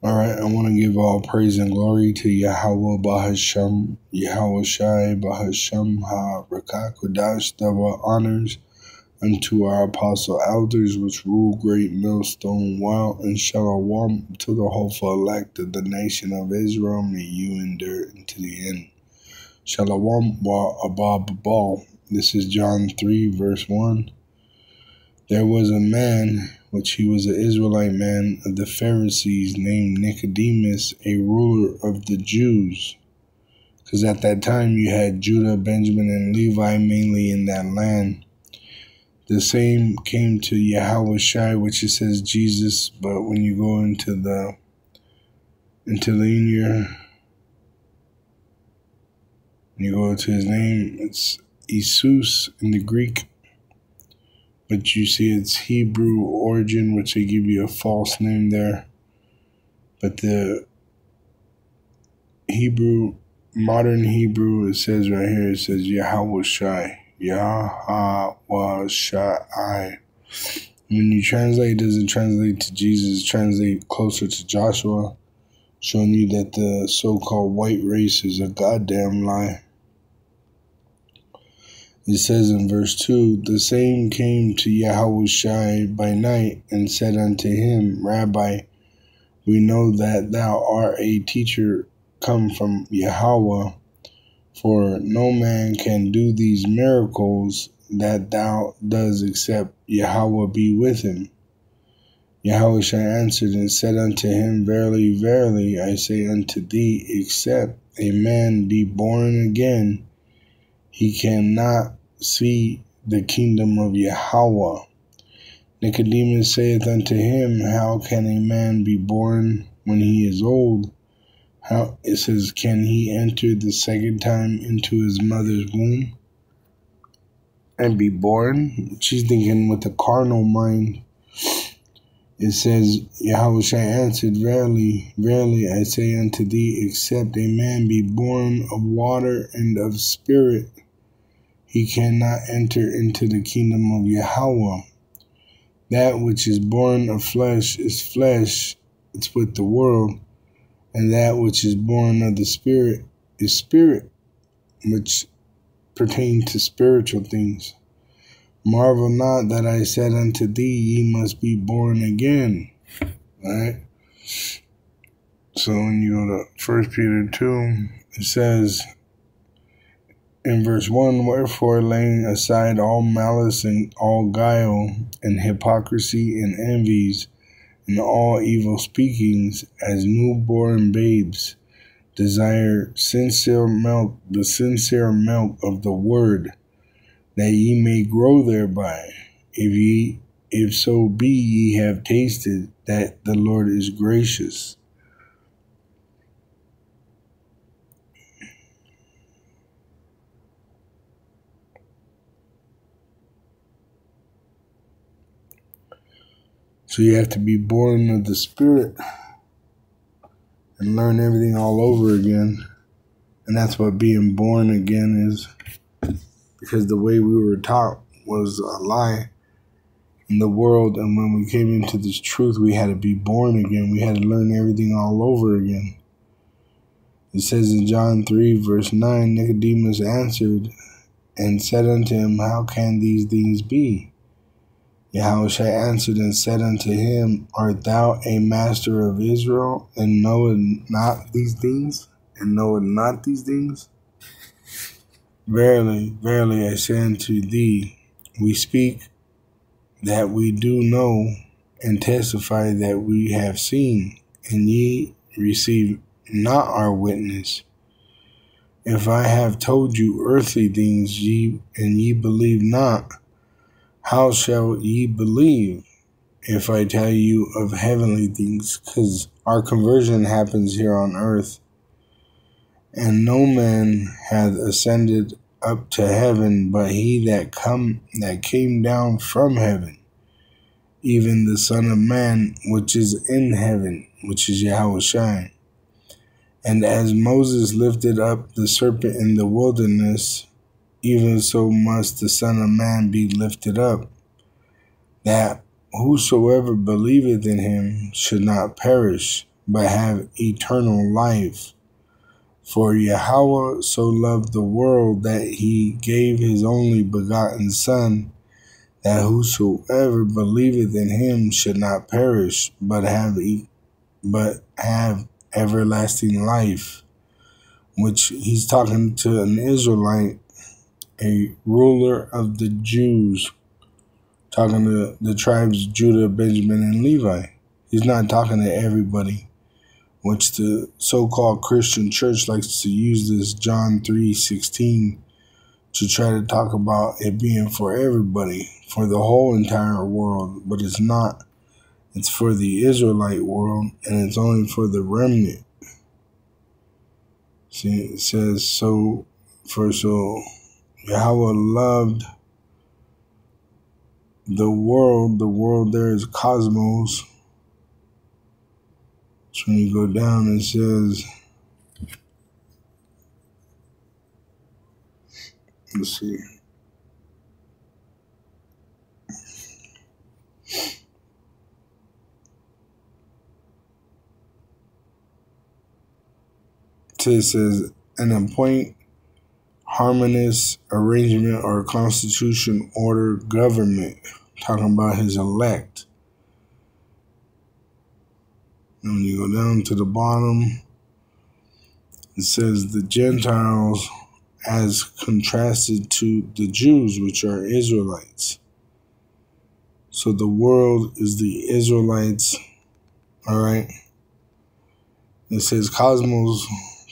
Alright, I want to give all praise and glory to Yahweh Bahasham, Yahweh Shai Bahasham Ha Rakakudash, double honors unto our apostle elders which rule great millstone well and shalom to the hopeful elect of the nation of Israel. May you endure unto the end. Shalom wa abab. This is John 3 verse 1. There was a man, which he was an Israelite man of the Pharisees, named Nicodemus, a ruler of the Jews. Because at that time you had Judah, Benjamin, and Levi mainly in that land. The same came to Yahweh Shai, which it says Jesus, but when you go into the linear, you go to his name, it's Jesus in the Greek. But you see its Hebrew origin, which they give you a false name there. But the Hebrew, modern Hebrew, it says right here, it says Yahweh Shai. Yahweh Shai. When you translate, it doesn't translate to Jesus, translate closer to Joshua, showing you that the so-called white race is a goddamn lie. It says in verse 2, the same came to Yahweh Shai by night and said unto him, Rabbi, we know that thou art a teacher come from Yahweh, for no man can do these miracles that thou dost except Yahweh be with him. Yahweh Shai answered and said unto him, Verily, verily, I say unto thee, except a man be born again, he cannot see the kingdom of Yahweh. Nicodemus saith unto him, How can a man be born when he is old? How, it says, can he enter the second time into his mother's womb and be born? She's thinking with a carnal mind. It says, Yahweh Shai answered, Verily, verily, I say unto thee, except a man be born of water and of spirit, he cannot enter into the kingdom of Yahweh. That which is born of flesh is flesh, it's with the world, and that which is born of the spirit is spirit, which pertain to spiritual things. Marvel not that I said unto thee, ye must be born again. Right? So when you go to 1 Peter 2, it says in verse 1, Wherefore laying aside all malice and all guile and hypocrisy and envies and all evil speakings, as newborn babes, desire sincere milk, the sincere milk of the word, that ye may grow thereby, if so be ye have tasted that the Lord is gracious. So you have to be born of the Spirit and learn everything all over again. And that's what being born again is. Because the way we were taught was a lie in the world. And when we came into this truth, we had to be born again. We had to learn everything all over again. It says in John 3 verse 9, Nicodemus answered and said unto him, How can these things be? Yahweh Shai answered and said unto him, Art thou a master of Israel, and knowest not these things? And knowest not these things? Verily, verily, I say unto thee, we speak that we do know, and testify that we have seen, and ye receive not our witness. If I have told you earthly things, and ye believe not, how shall ye believe if I tell you of heavenly things? Because our conversion happens here on earth. And no man hath ascended up to heaven, but he that came down from heaven, even the Son of Man, which is in heaven, which is Yahweh Shai. And as Moses lifted up the serpent in the wilderness, even so must the Son of Man be lifted up, that whosoever believeth in him should not perish, but have eternal life. For Yahweh so loved the world that he gave his only begotten Son, that whosoever believeth in him should not perish, but have everlasting life. Which he's talking to an Israelite, a ruler of the Jews, talking to the tribes Judah, Benjamin, and Levi. He's not talking to everybody, which the so-called Christian church likes to use this John 3:16 to try to talk about it being for everybody, for the whole entire world, but it's not. It's for the Israelite world, and it's only for the remnant. See, it says, so Yahweh loved the world there is cosmos. So when you go down, it says, let's see. It says, an appoint harmonious arrangement or constitution, order, government. Talking about his elect. And when you go down to the bottom, it says the Gentiles as contrasted to the Jews, which are Israelites. So the world is the Israelites, all right? It says cosmos,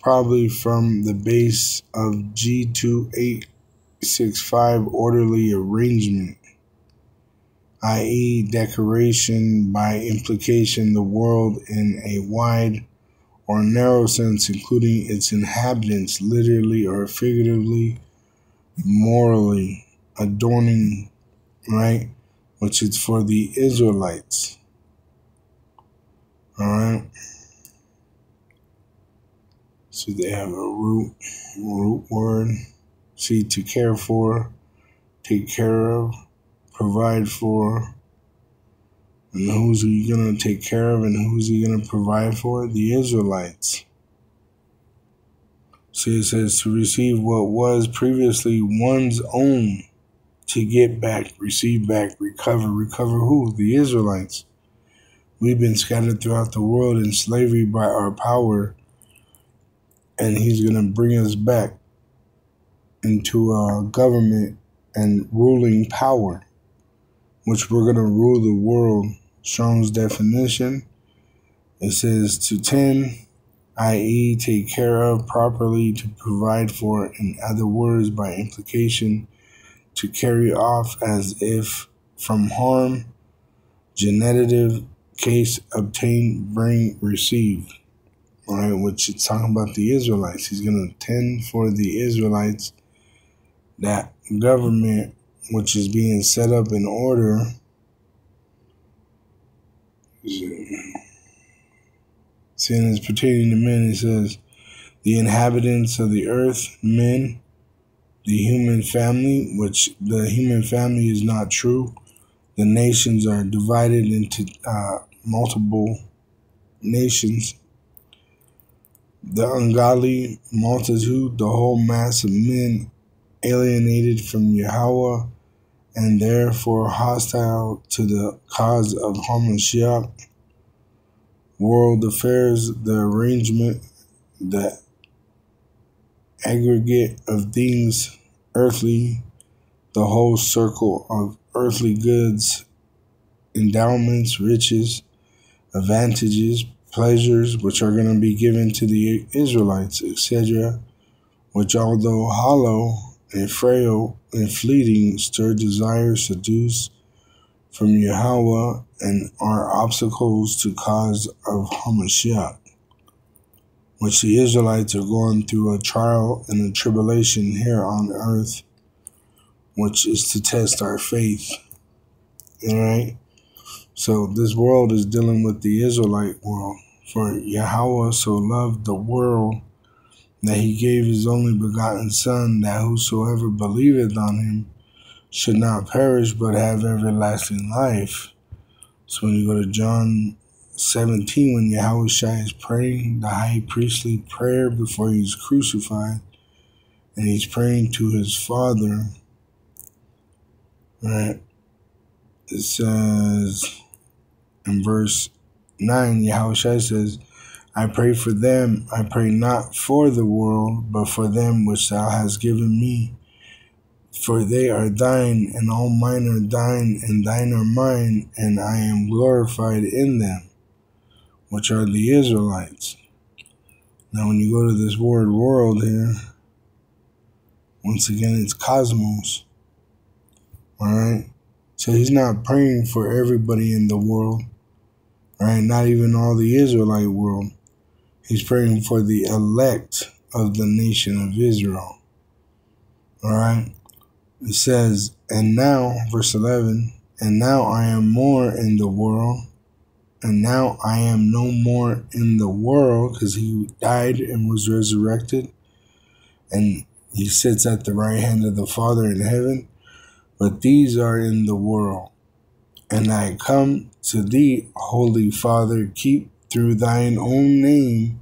probably from the base of G2865 orderly arrangement, i.e. decoration, by implication the world in a wide or narrow sense, including its inhabitants, literally or figuratively, morally, adorning, right? Which is for the Israelites. All right? So they have a root word. See, to care for, take care of, provide for. And who's he going to take care of and who's he going to provide for? The Israelites. See, it says to receive what was previously one's own, to get back, receive back, recover. Recover who? The Israelites. We've been scattered throughout the world in slavery by our power, and he's going to bring us back into government and ruling power, which we're going to rule the world. Strong's definition, it says to tend, i.e. take care of, properly, to provide for, in other words, by implication, to carry off as if from harm, genitive, case, obtain, bring, receive. All right, which is talking about the Israelites. He's going to tend for the Israelites, that government which is being set up in order. Seeing as pertaining to men, it says, the inhabitants of the earth, men, the human family, which the human family is not true. The nations are divided into multiple nations. The ungodly multitude, the whole mass of men alienated from Yahweh and therefore hostile to the cause of Hamashiach. World affairs, the arrangement, the aggregate of things earthly, the whole circle of earthly goods, endowments, riches, advantages, pleasures, which are going to be given to the Israelites, etc., which although hollow and frail and fleeting, stir desire, seduce from Yahweh, and are obstacles to cause of Hamashiach, which the Israelites are going through a trial and a tribulation here on earth, which is to test our faith. All right? So this world is dealing with the Israelite world. For Yahweh so loved the world that he gave his only begotten Son, that whosoever believeth on him should not perish but have everlasting life. So when you go to John 17, when Yahushua is praying the high priestly prayer before he's crucified, and he's praying to his Father, right? It says in verse 9, Yahushua says, I pray for them. I pray not for the world, but for them which thou hast given me. For they are thine, and all mine are thine, and thine are mine, and I am glorified in them, which are the Israelites. Now, when you go to this word world here, once again, it's cosmos. All right? So he's not praying for everybody in the world, right? Not even all the Israelite world. He's praying for the elect of the nation of Israel. All right? It says, and now, verse 11, and now I am more in the world, and now I am no more in the world, because he died and was resurrected, and he sits at the right hand of the Father in heaven, but these are in the world. And I come to thee, Holy Father, keep through thine own name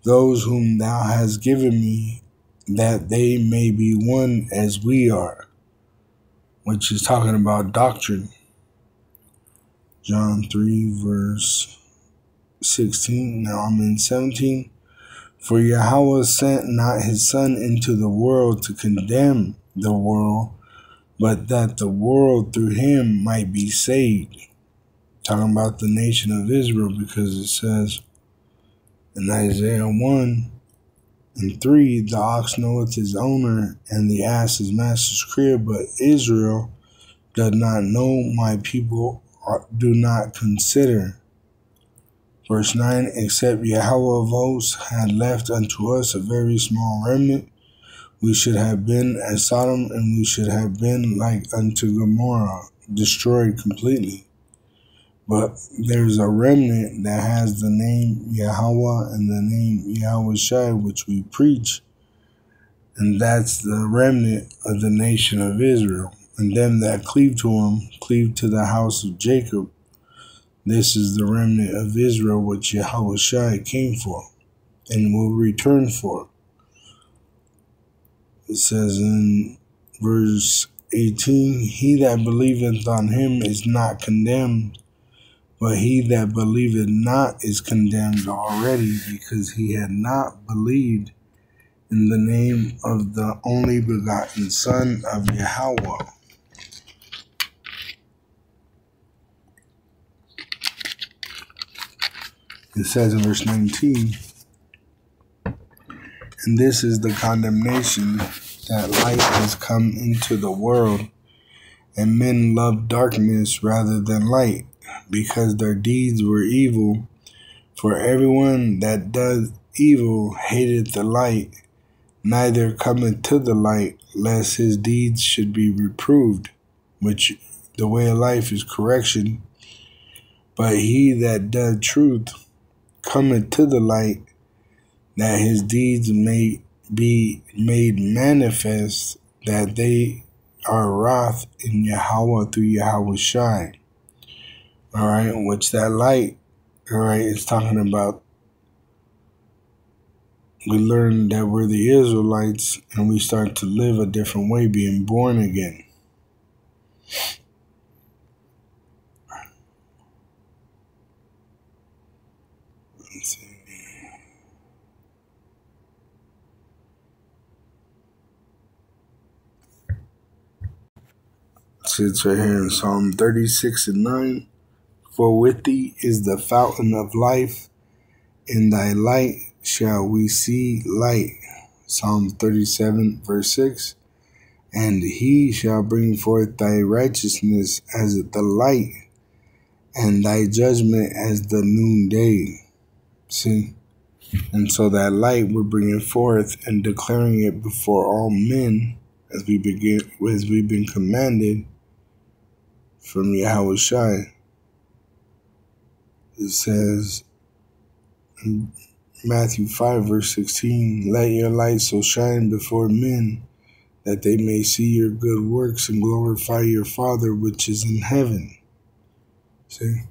those whom thou hast given me, that they may be one as we are. Which is talking about doctrine. John 3, verse 16. Now I'm in 17. For Yahweh sent not his Son into the world to condemn the world, but that the world through him might be saved. Talking about the nation of Israel, because it says in Isaiah 1 and 3, the ox knoweth his owner, and the ass his master's crib, but Israel does not know, my people do not consider. Verse 9, except Yahweh of hosts had left unto us a very small remnant, we should have been as Sodom, and we should have been like unto Gomorrah, destroyed completely. But there's a remnant that has the name Yahweh and the name Yahushua, which we preach, and that's the remnant of the nation of Israel. And them that cleave to him, cleave to the house of Jacob. This is the remnant of Israel, which Yahushua came for, and will return for. It says in verse 18, he that believeth on him is not condemned, but he that believeth not is condemned already, because he had not believed in the name of the only begotten Son of Yahweh. It says in verse 19, and this is the condemnation, that light has come into the world, and men love darkness rather than light, because their deeds were evil. For everyone that does evil hateth the light, neither cometh to the light, lest his deeds should be reproved, which the way of life is correction. But he that does truth cometh to the light, that his deeds may be made manifest, that they are wrath in Yahweh through Yahushua. All right, which that light, all right, is talking about. We learn that we're the Israelites, and we start to live a different way, being born again. Let's see. It sits right here in Psalm 36 and 9. For with thee is the fountain of life, in thy light shall we see light. Psalm 37, verse 6. And he shall bring forth thy righteousness as the light, and thy judgment as the noonday. See? And so that light we're bringing forth and declaring it before all men, as we've been commanded from Yahushua. It says in Matthew 5, verse 16, let your light so shine before men, that they may see your good works and glorify your Father which is in heaven. See?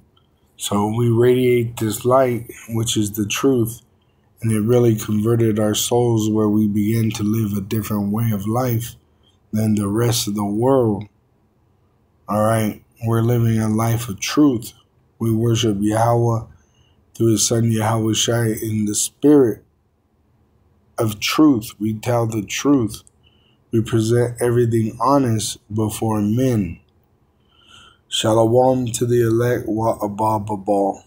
So we radiate this light, which is the truth, and it really converted our souls where we begin to live a different way of life than the rest of the world. All right, we're living a life of truth. We worship Yahweh through His Son Yahweh Shai in the spirit of truth. We tell the truth. We present everything honest before men. Shalom to the elect wa abba babal.